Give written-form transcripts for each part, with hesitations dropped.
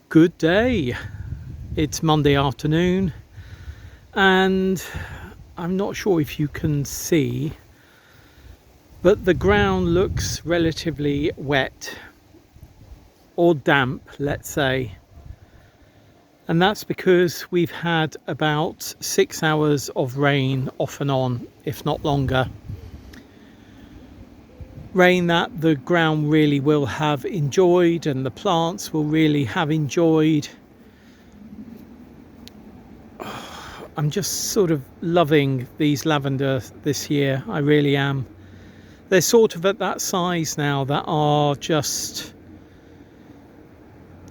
Good day. It's Monday afternoon and I'm not sure if you can see, but the ground looks relatively wet or damp, let's say. And that's because we've had about 6 hours of rain off and on, if not longer. Rain that the ground really will have enjoyed and the plants will really have enjoyed. I'm just sort of loving these lavender this year. I really am. They're sort of at that size now that are just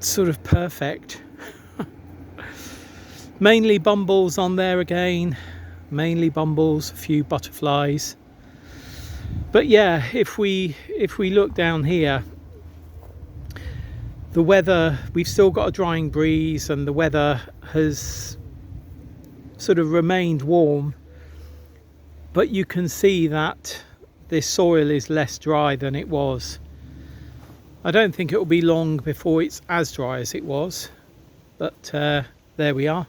sort of perfect. Mainly bumbles on there again. Mainly bumbles, a few butterflies. But yeah, if we look down here, the weather, we've still got a drying breeze and the weather has sort of remained warm, but you can see that this soil is less dry than it was. I don't think it will be long before it's as dry as it was, but there we are.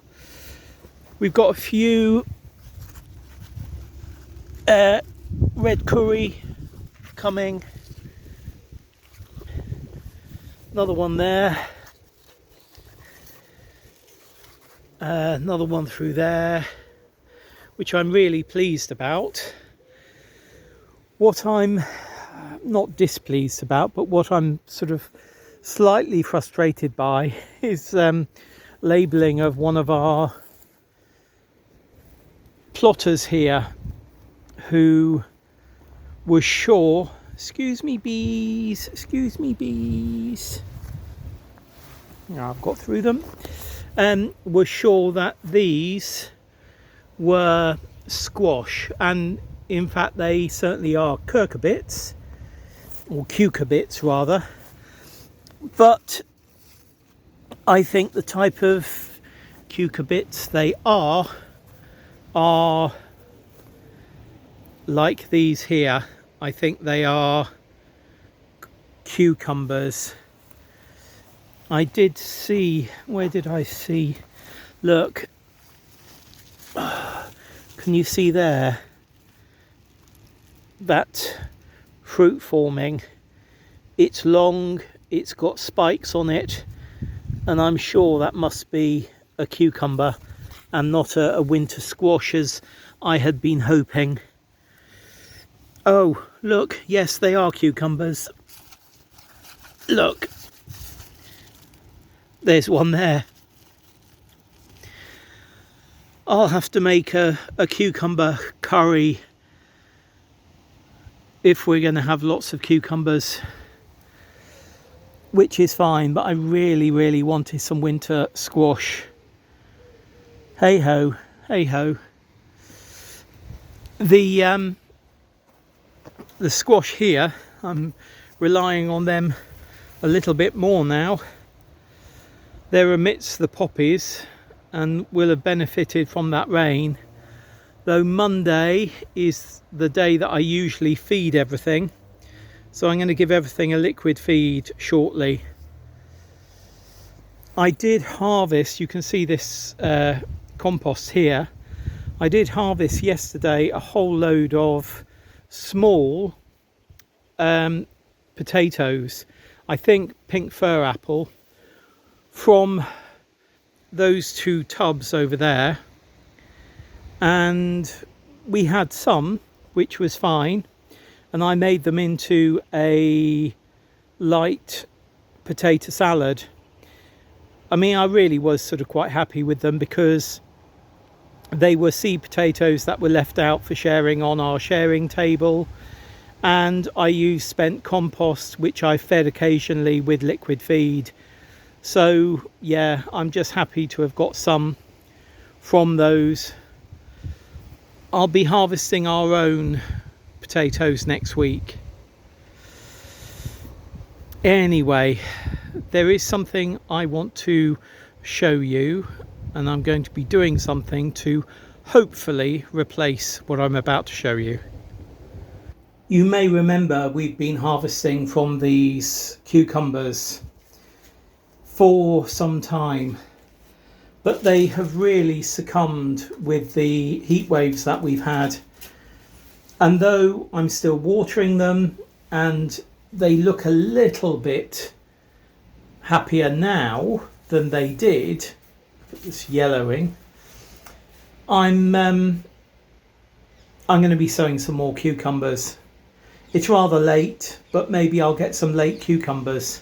We've got a few red curry coming, another one there, another one through there, which I'm really pleased about. What I'm not displeased about, but what I'm sort of slightly frustrated by is labelling of one of our plotters here who was sure, excuse me bees, yeah, I've got through them, was sure that these were squash, and in fact they certainly are cucurbits, or cucurbits rather, but I think the type of cucurbits they are like these here. I think they are cucumbers. I did see, where did I see? Look, can you see there? That fruit forming. It's long, it's got spikes on it, and I'm sure that must be a cucumber and not a winter squash as I had been hoping. Oh, look, yes, they are cucumbers. Look, there's one there. I'll have to make a cucumber curry if we're going to have lots of cucumbers, which is fine, but I really wanted some winter squash. Hey ho, hey ho. The squash here, I'm relying on them a little bit more now. They're amidst the poppies and will have benefited from that rain, though Monday is the day that I usually feed everything, so I'm going to give everything a liquid feed shortly. I did harvest, you can see this compost here. I did harvest yesterday a whole load of small potatoes, I think pink fir apple, from those two tubs over there, and we had some which was fine, and I made them into a light potato salad. I mean, I really was sort of quite happy with them because they were seed potatoes that were left out for sharing on our sharing table, and I used spent compost which I fed occasionally with liquid feed. So yeah, I'm just happy to have got some from those. I'll be harvesting our own potatoes next week. Anyway, there is something I want to show you, and I'm going to be doing something to hopefully replace what I'm about to show you. You may remember we've been harvesting from these cucumbers for some time, but they have really succumbed with the heat waves that we've had. And though I'm still watering them and they look a little bit happier now than they did, this yellowing, I'm going to be sowing some more cucumbers. It's rather late, but maybe I'll get some late cucumbers.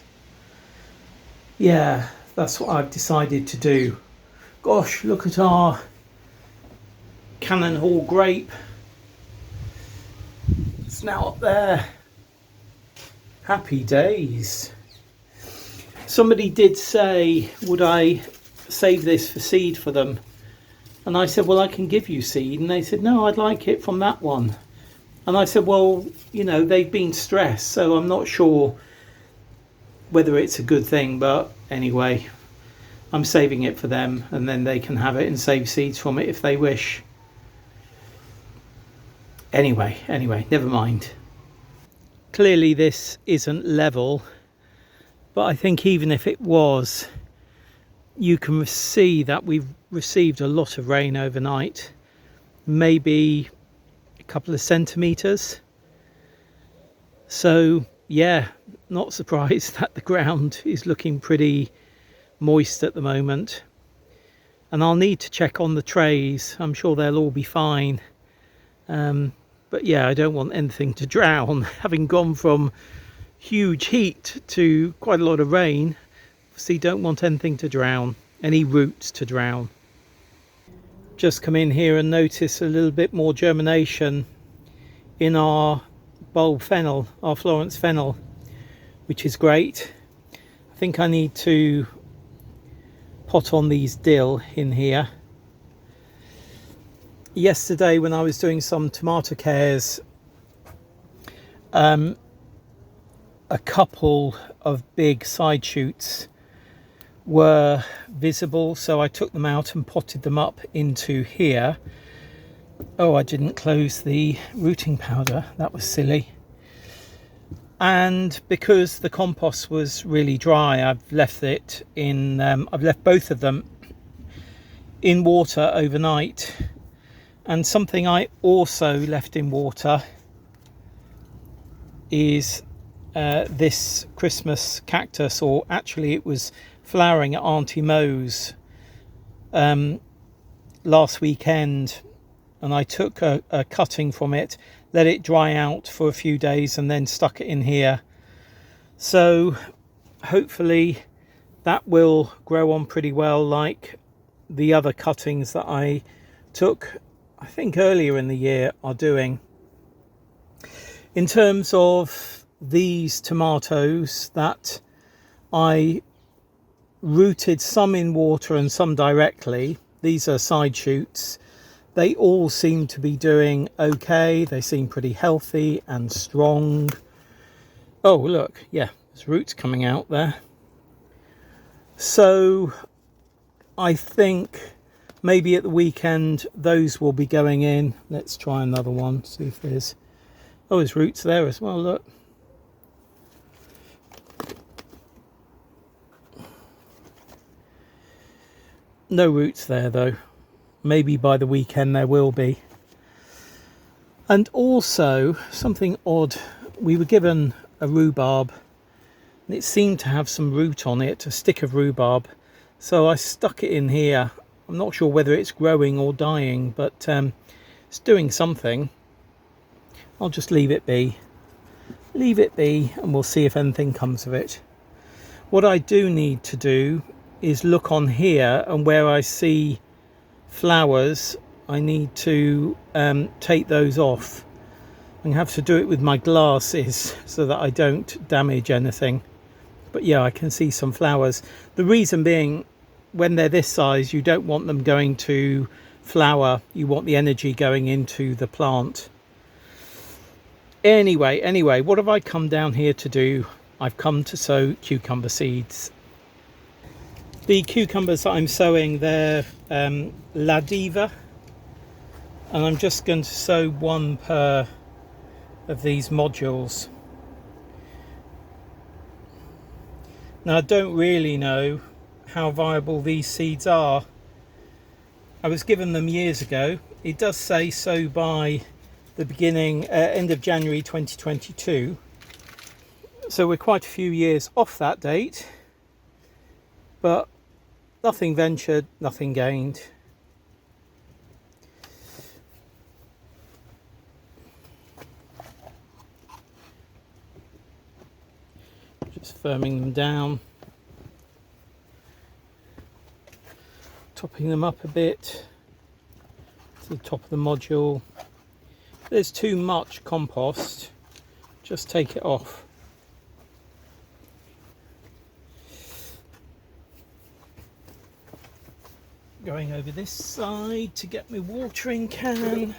Yeah, that's what I've decided to do. Gosh, look at our Cannon Hall grape. It's now up there. Happy days. Somebody did say, would I save this for seed for them? And I said, well, I can give you seed. And they said, no, I'd like it from that one. And I said, well, you know, they've been stressed, so I'm not sure whether it's a good thing. But anyway, I'm saving it for them, and then they can have it and save seeds from it if they wish. Anyway, never mind. Clearly this isn't level, but I think even if it was, you can see that we've received a lot of rain overnight. Maybe a couple of centimetres. So yeah, not surprised that the ground is looking pretty moist at the moment. And I'll need to check on the trays. I'm sure they'll all be fine. But yeah, I don't want anything to drown. Having gone from huge heat to quite a lot of rain, obviously don't want anything to drown, any roots to drown. Just come in here and notice a little bit more germination in our bulb fennel, our Florence fennel, which is great. I think I need to pot on these dill in here. Yesterday when I was doing some tomato cares, a couple of big side shoots were visible, so I took them out and potted them up into here. Oh, I didn't close the rooting powder, that was silly. And because the compost was really dry, I've left it in, I've left both of them in water overnight. And something I also left in water is this Christmas cactus, or actually it was flowering at Auntie Mo's last weekend, and I took a cutting from it, let it dry out for a few days and then stuck it in here. So hopefully that will grow on pretty well, like the other cuttings that I took, I think earlier in the year, are doing. In terms of these tomatoes that I rooted, some in water and some directly, these are side shoots, they all seem to be doing okay. They seem pretty healthy and strong. Oh look, yeah, there's roots coming out there. So I think maybe at the weekend those will be going in. Let's try another one, see if there's, oh, there's roots there as well, look. No roots there though. Maybe by the weekend there will be. And also something odd, we were given a rhubarb and it seemed to have some root on it, a stick of rhubarb, so I stuck it in here. I'm not sure whether it's growing or dying, but it's doing something. I'll just leave it be, and we'll see if anything comes of it. What I do need to do is look on here, and where I see flowers I need to take those off. I'm gonna have to do it with my glasses so that I don't damage anything. But yeah, I can see some flowers. The reason being, when they're this size, you don't want them going to flower. You want the energy going into the plant. Anyway, what have I come down here to do? I've come to sow cucumber seeds. The cucumbers that I'm sowing, they're La Diva, and I'm just going to sow one per of these modules. Now I don't really know how viable these seeds are. I was given them years ago. It does say so by the end of January 2022. So we're quite a few years off that date, but nothing ventured, nothing gained. Just firming them down, topping them up a bit to the top of the module. If there's too much compost, just take it off. Going over this side to get my watering can.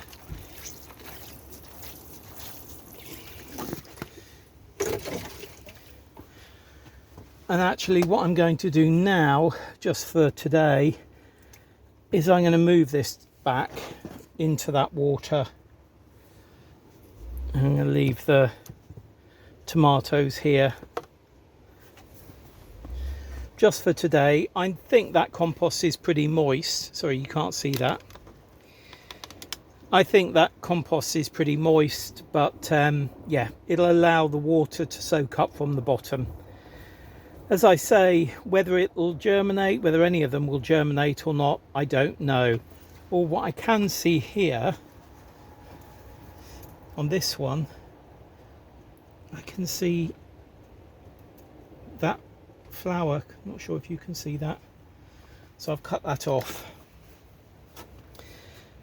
And actually what I'm going to do now, just for today, is I'm going to move this back into that water. I'm going to leave the tomatoes here. Just for today. I think that compost is pretty moist. Sorry, you can't see that. I think that compost is pretty moist, but yeah, it'll allow the water to soak up from the bottom. As I say, whether it will germinate, whether any of them will germinate or not, I don't know. Or what I can see here, on this one, I can see that flower. I'm not sure if you can see that. So I've cut that off.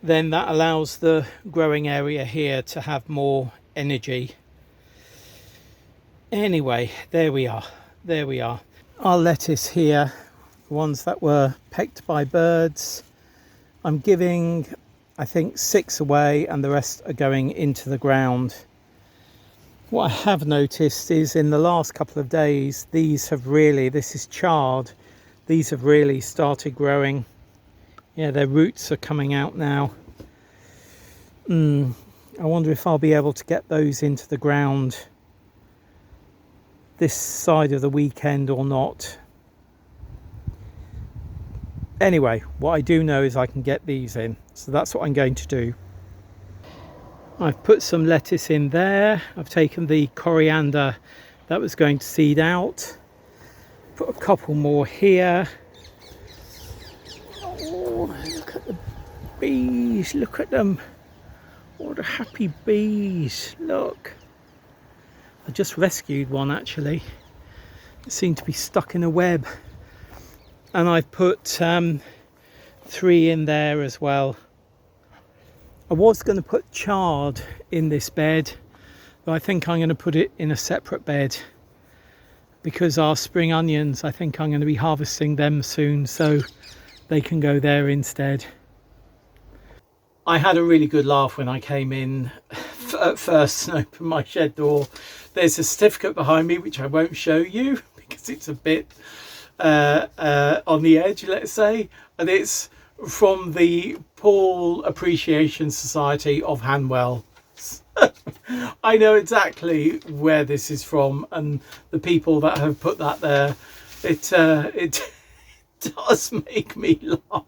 Then that allows the growing area here to have more energy. Anyway, there we are. There we are. Our lettuce here, the ones that were pecked by birds, I'm giving, I think, 6 away and the rest are going into the ground. What I have noticed is in the last couple of days, these have really, this is chard, these have really started growing. Yeah, their roots are coming out now. I wonder if I'll be able to get those into the ground this side of the weekend or not. Anyway, what I do know is I can get these in, so that's what I'm going to do. I've put some lettuce in there. I've taken the coriander that was going to seed out, put a couple more here. Oh, look at the bees, look at them. What a happy bees, look. I just rescued one actually. It seemed to be stuck in a web. And I've put 3 in there as well. I was going to put chard in this bed, but I think I'm going to put it in a separate bed because our spring onions, I think I'm going to be harvesting them soon, so they can go there instead. I had a really good laugh when I came in at first and opened my shed door. There's a certificate behind me which I won't show you because it's a bit on the edge, let's say, and it's from the Paul Appreciation Society of Hanwell. I know exactly where this is from, and the people that have put that there, it does make me laugh.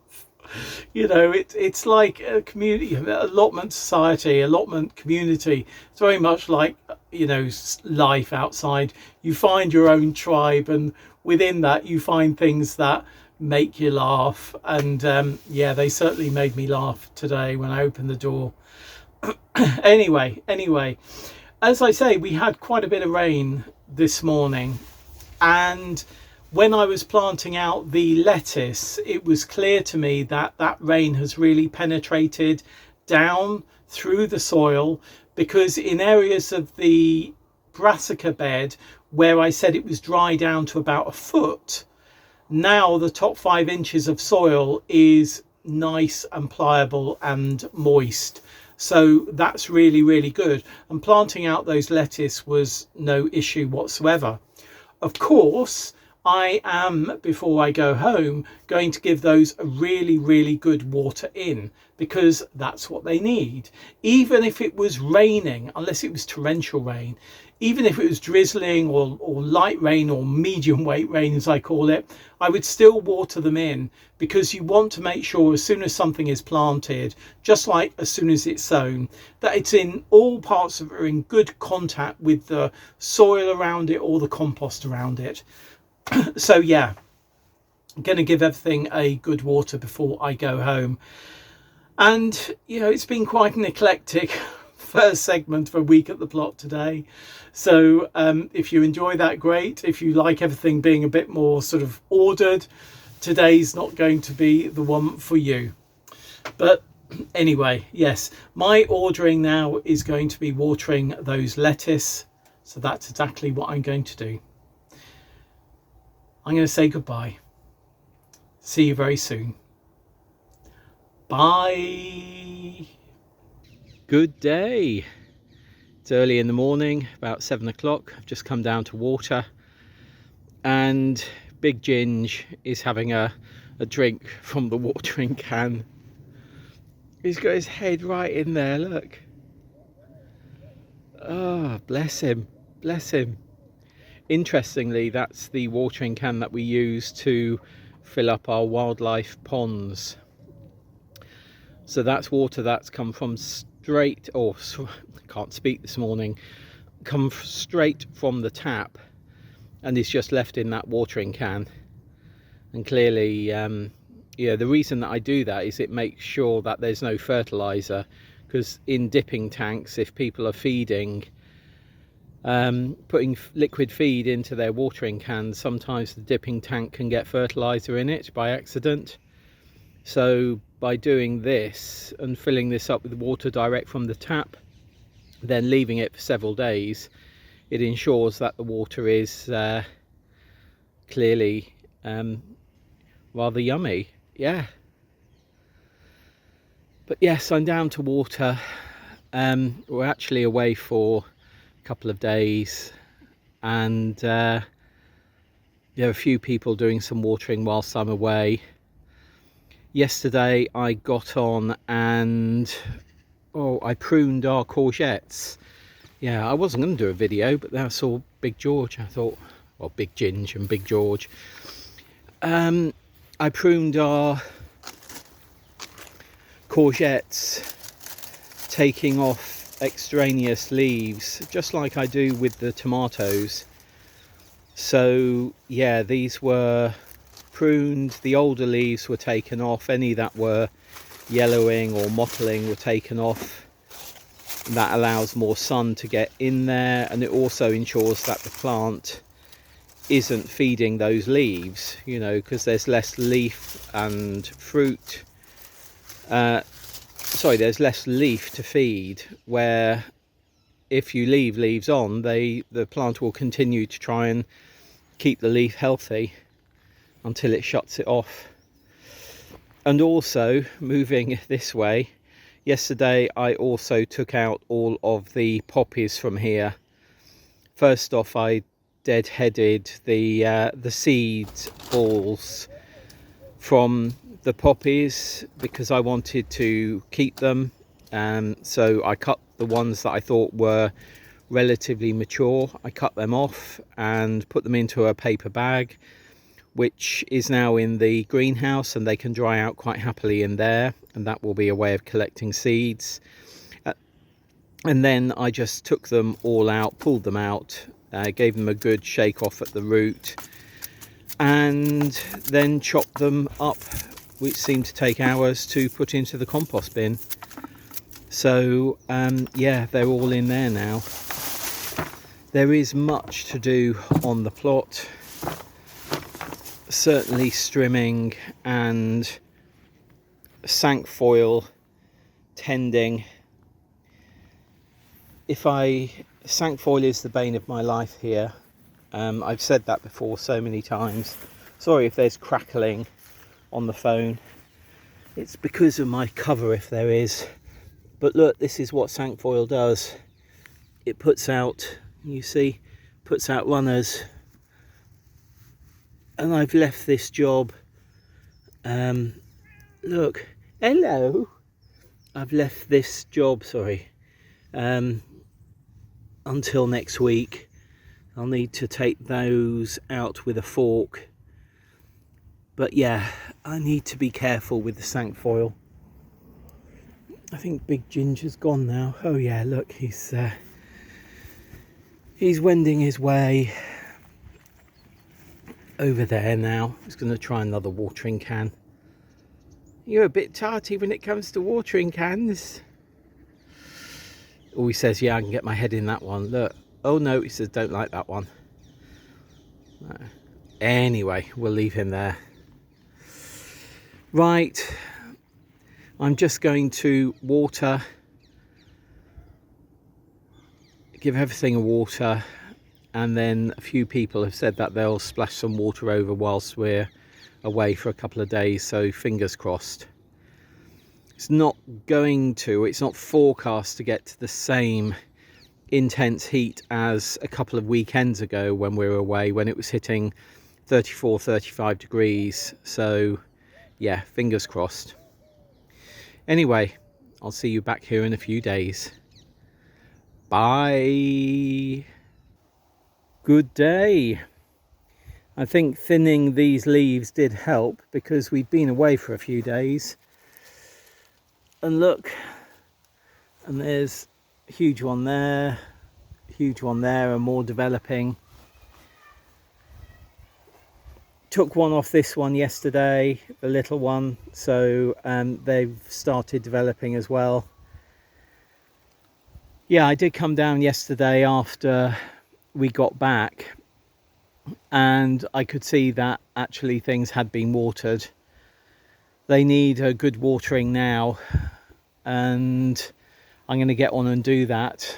You know, it's like a community, allotment society, allotment community. It's very much like, you know, life outside. You find your own tribe, and within that you find things that make you laugh. And yeah, they certainly made me laugh today when I opened the door. anyway, as I say, we had quite a bit of rain this morning, and when I was planting out the lettuce, it was clear to me that that rain has really penetrated down through the soil, because in areas of the brassica bed where I said it was dry down to about a foot, now the top 5 inches of soil is nice and pliable and moist. So that's really, really good. And planting out those lettuce was no issue whatsoever. Of course, I am, before I go home, going to give those a really, really good water in, because that's what they need. Even if it was raining, unless it was torrential rain, even if it was drizzling or light rain or medium weight rain, as I call it, I would still water them in, because you want to make sure as soon as something is planted, just like as soon as it's sown, that it's in all parts of it are in good contact with the soil around it or the compost around it. So yeah, I'm going to give everything a good water before I go home. And you know, it's been quite an eclectic first segment of a week at the plot today. So if you enjoy that, great. If you like everything being a bit more sort of ordered, today's not going to be the one for you. But anyway, yes, my ordering now is going to be watering those lettuce. So that's exactly what I'm going to do. I'm going to say goodbye. See you very soon. Bye. Good day. It's early in the morning, about 7 o'clock. I've just come down to water, and Big Ginge is having a drink from the watering can. He's got his head right in there, look. Oh, bless him, bless him. Interestingly, that's the watering can that we use to fill up our wildlife ponds. So that's water that's come from straight, I can't speak this morning, come straight from the tap, and is just left in that watering can. And clearly, yeah, the reason that I do that is it makes sure that there's no fertilizer, because in dipping tanks, if people are feeding, putting liquid feed into their watering cans, sometimes the dipping tank can get fertilizer in it by accident. So by doing this and filling this up with water direct from the tap, then leaving it for several days, it ensures that the water is clearly rather yummy. Yeah. But yes, I'm down to water. We're actually away for a couple of days, and there are a few people doing some watering whilst I'm away. Yesterday I got on and I pruned our courgettes. Yeah, I wasn't going to do a video, but then I saw Big George. I thought, well, Big Ginge and Big George. I pruned our courgettes, taking off extraneous leaves, just like I do with the tomatoes. So yeah, these were pruned, the older leaves were taken off, any that were yellowing or mottling were taken off. That allows more sun to get in there, and it also ensures that the plant isn't feeding those leaves, you know, because there's less leaf and fruit, there's less leaf to feed, where if you leave leaves on, the plant will continue to try and keep the leaf healthy until it shuts it off. And also, moving this way, yesterday I also took out all of the poppies from here. First off, I deadheaded the seed balls from the poppies because I wanted to keep them. So I cut the ones that I thought were relatively mature. I cut them off and put them into a paper bag, which is now in the greenhouse, and they can dry out quite happily in there, and that will be a way of collecting seeds. And then I just took them all out, pulled them out, gave them a good shake off at the root, and then chopped them up, which seemed to take hours, to put into the compost bin. So yeah, they're all in there now. There is much to do on the plot. Certainly strimming and sankfoil tending. Sankfoil is the bane of my life here. I've said that before so many times. Sorry if there's crackling on the phone. It's because of my cover if there is. But look, this is what sankfoil does. It puts out, you see, puts out runners. And I've left this job, look, hello, I've left this job, sorry, until next week. I'll need to take those out with a fork. But yeah, I need to be careful with the cinquefoil. I think Big Ginge has gone now. Oh yeah, look, he's wending his way over there now. He's going to try another watering can. You're a bit tarty when it comes to watering cans. Oh, he says, yeah, I can get my head in that one. Look. Oh no, he says, don't like that one. Anyway, we'll leave him there. Right. I'm just going to water. Give everything a water. And then a few people have said that they'll splash some water over whilst we're away for a couple of days, so fingers crossed. It's not forecast to get to the same intense heat as a couple of weekends ago when we were away, when it was hitting 34-35 degrees. So yeah, fingers crossed. Anyway, I'll see you back here in a few days. Bye. Good day. I think thinning these leaves did help because we'd been away for a few days. And look, and there's a huge one there, and more developing. Took one off this one yesterday, the little one, so they've started developing as well. Yeah, I did come down yesterday after we got back, and I could see that actually things had been watered. They need a good watering now, and I'm going to get on and do that.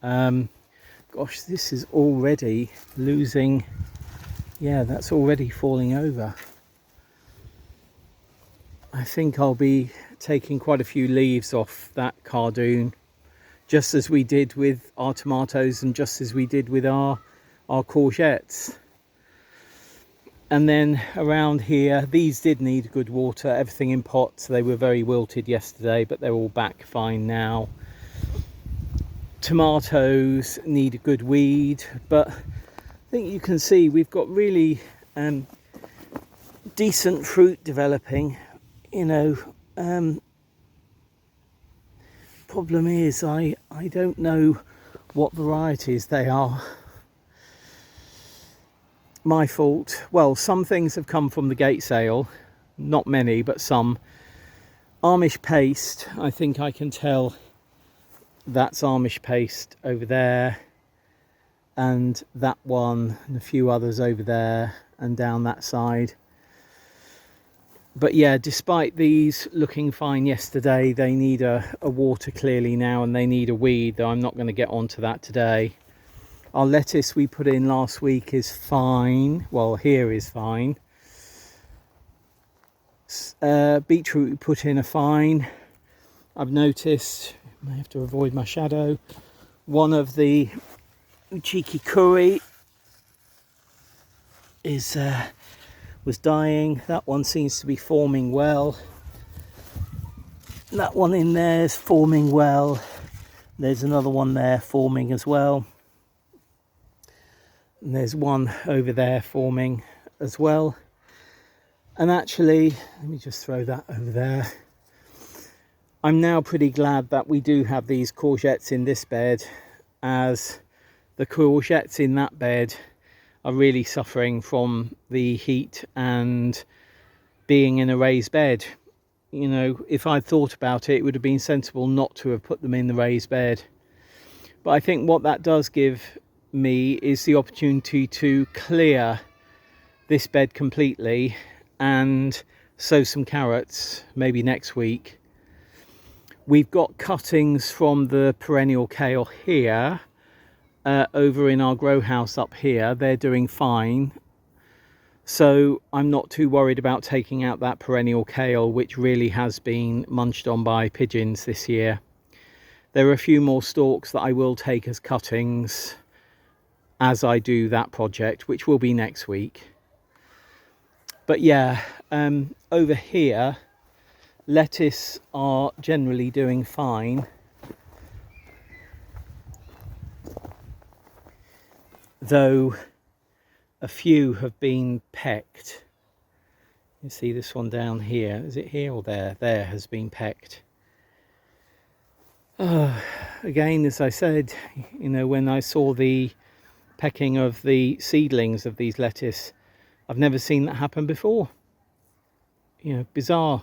Gosh, this is already losing. Yeah, that's already falling over. I think I'll be taking quite a few leaves off that cardoon, just as we did with our tomatoes and just as we did with our courgettes. And then around here, these did need good water, everything in pots. They were very wilted yesterday, but they're all back fine now. Tomatoes need a good weed, but I think you can see we've got really decent fruit developing, you know. Problem is I don't know what varieties they are. My fault. Well, some things have come from the gate sale, not many, but some. Amish paste, I think I can tell that's Amish paste over there, and that one, and a few others over there and down that side. But yeah, despite these looking fine yesterday, they need a water clearly now, and they need a weed, though I'm not going to get onto that today. Our lettuce we put in last week is fine. Well, here is fine. Beetroot we put in are fine. I've noticed, I have to avoid my shadow, one of the cheeky curry was dying. That one seems to be forming well. That one in there is forming well. There's another one there forming as well. And there's one over there forming as well. And actually, let me just throw that over there. I'm now pretty glad that we do have these courgettes in this bed, as the courgettes in that bed are really suffering from the heat and being in a raised bed. You know, if I'd thought about it, it would have been sensible not to have put them in the raised bed. But I think what that does give me is the opportunity to clear this bed completely and sow some carrots maybe next week. We've got cuttings from the perennial kale here over in our grow house up here. They're doing fine, so I'm not too worried about taking out that perennial kale, which really has been munched on by pigeons this year. There are a few more stalks that I will take as cuttings as I do that project, which will be next week. But yeah, over here, lettuce are generally doing fine. though a few have been pecked. You see this one down here, is it here or there? There has been pecked. Again, as I said, you know, when I saw the pecking of the seedlings of these lettuce, I've never seen that happen before. You know, bizarre.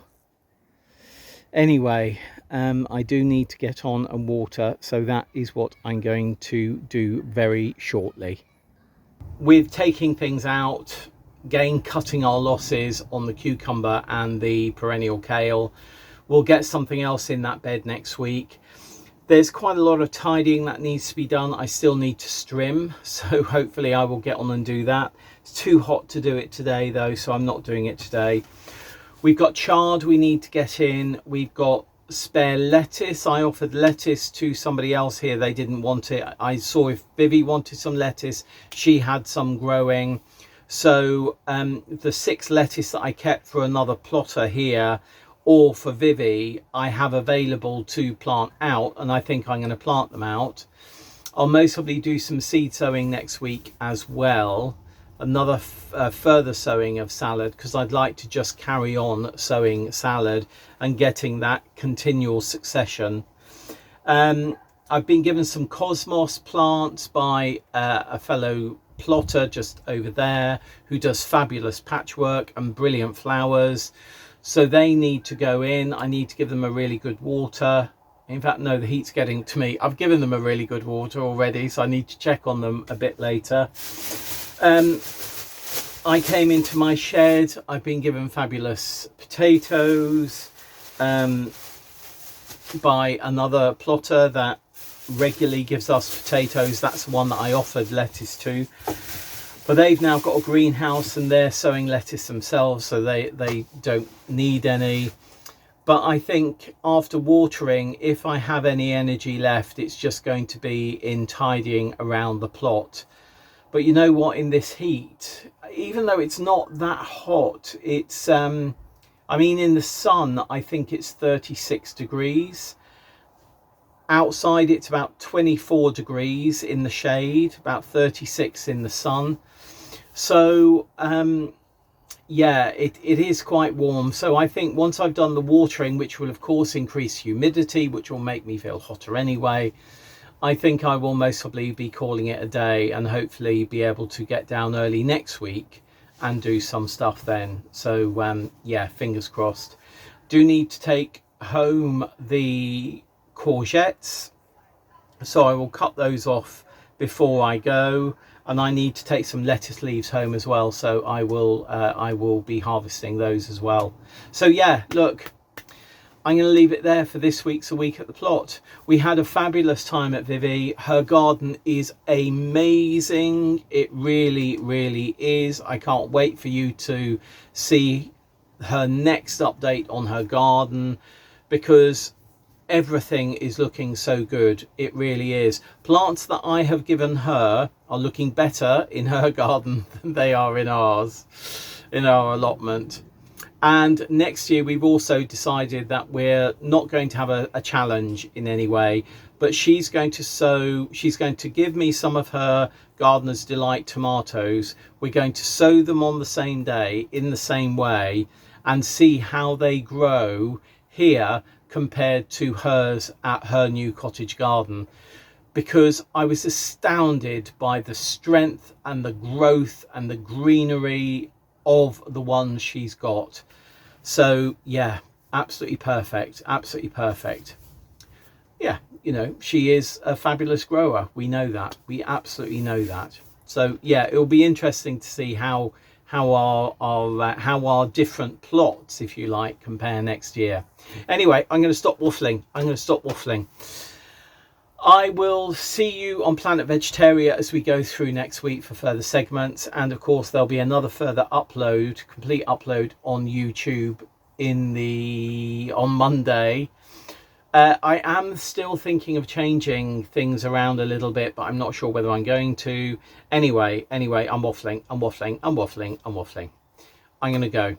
Anyway, I do need to get on and water, so that is what I'm going to do very shortly. With taking things out, again cutting our losses on the cucumber and the perennial kale, we'll get something else in that bed next week. There's quite a lot of tidying that needs to be done. I still need to strim, so hopefully I will get on and do that. It's too hot to do it today though, so I'm not doing it today. We've got chard we need to get in. We've got spare lettuce. I offered lettuce to somebody else here. They didn't want it. I saw if Vivi wanted some lettuce. She had some growing. So the 6 lettuce that I kept for another plotter here, or for Vivi, I have available to plant out, and I think I'm going to plant them out. I'll most probably do some seed sowing next week as well. Another further sowing of salad, because I'd like to just carry on sowing salad and getting that continual succession. I've been given some cosmos plants by a fellow plotter just over there who does fabulous patchwork and brilliant flowers. So they need to go in. I need to give them a really good water. In fact, no, the heat's getting to me. I've given them a really good water already, so I need to check on them a bit later. I came into my shed. I've been given fabulous potatoes by another plotter that regularly gives us potatoes. That's the one that I offered lettuce to. But they've now got a greenhouse and they're sowing lettuce themselves, so they don't need any. But I think after watering, if I have any energy left, it's just going to be in tidying around the plot. But you know what, in this heat, even though it's not that hot, it's, I mean, in the sun, I think it's 36 degrees. Outside, it's about 24 degrees in the shade, about 36 in the sun. So, yeah, it is quite warm. So I think once I've done the watering, which will of course increase humidity, which will make me feel hotter anyway, I think I will most probably be calling it a day and hopefully be able to get down early next week and do some stuff then. So yeah, fingers crossed. Do need to take home the courgettes, so I will cut those off before I go, and I need to take some lettuce leaves home as well, so I will be harvesting those as well. So yeah, look, I'm going to leave it there for this week's A Week at the Plot. We had a fabulous time at Vivi. Her garden is amazing. It really, really is. I can't wait for you to see her next update on her garden, because everything is looking so good. It really is. Plants that I have given her are looking better in her garden than they are in ours, in our allotment. And next year we've also decided that we're not going to have a challenge in any way, but she's going to give me some of her Gardener's Delight tomatoes. We're going to sow them on the same day in the same way and see how they grow here compared to hers at her new cottage garden, because I was astounded by the strength and the growth and the greenery of the ones she's got. So yeah, absolutely perfect, absolutely perfect. Yeah, you know, she is a fabulous grower. We know that. We absolutely know that. So yeah, it'll be interesting to see how our different plots, if you like, compare next year. Anyway, I'm going to stop waffling. I will see you on Planet Vegetaria as we go through next week for further segments, and of course there'll be another further upload, complete upload on YouTube on Monday. I am still thinking of changing things around a little bit, but I'm not sure whether I'm going to. Anyway, I'm waffling. I'm going to go.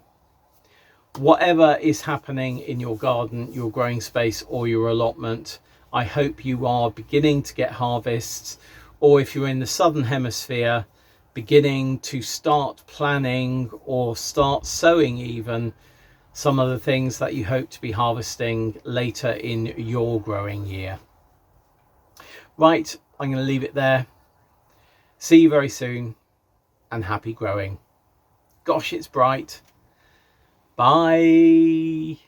Whatever is happening in your garden, your growing space, or your allotment, I hope you are beginning to get harvests. or if you're in the southern hemisphere, beginning to start planning or start sowing even some of the things that you hope to be harvesting later in your growing year. Right, I'm going to leave it there. See you very soon, and happy growing. Gosh, it's bright. Bye.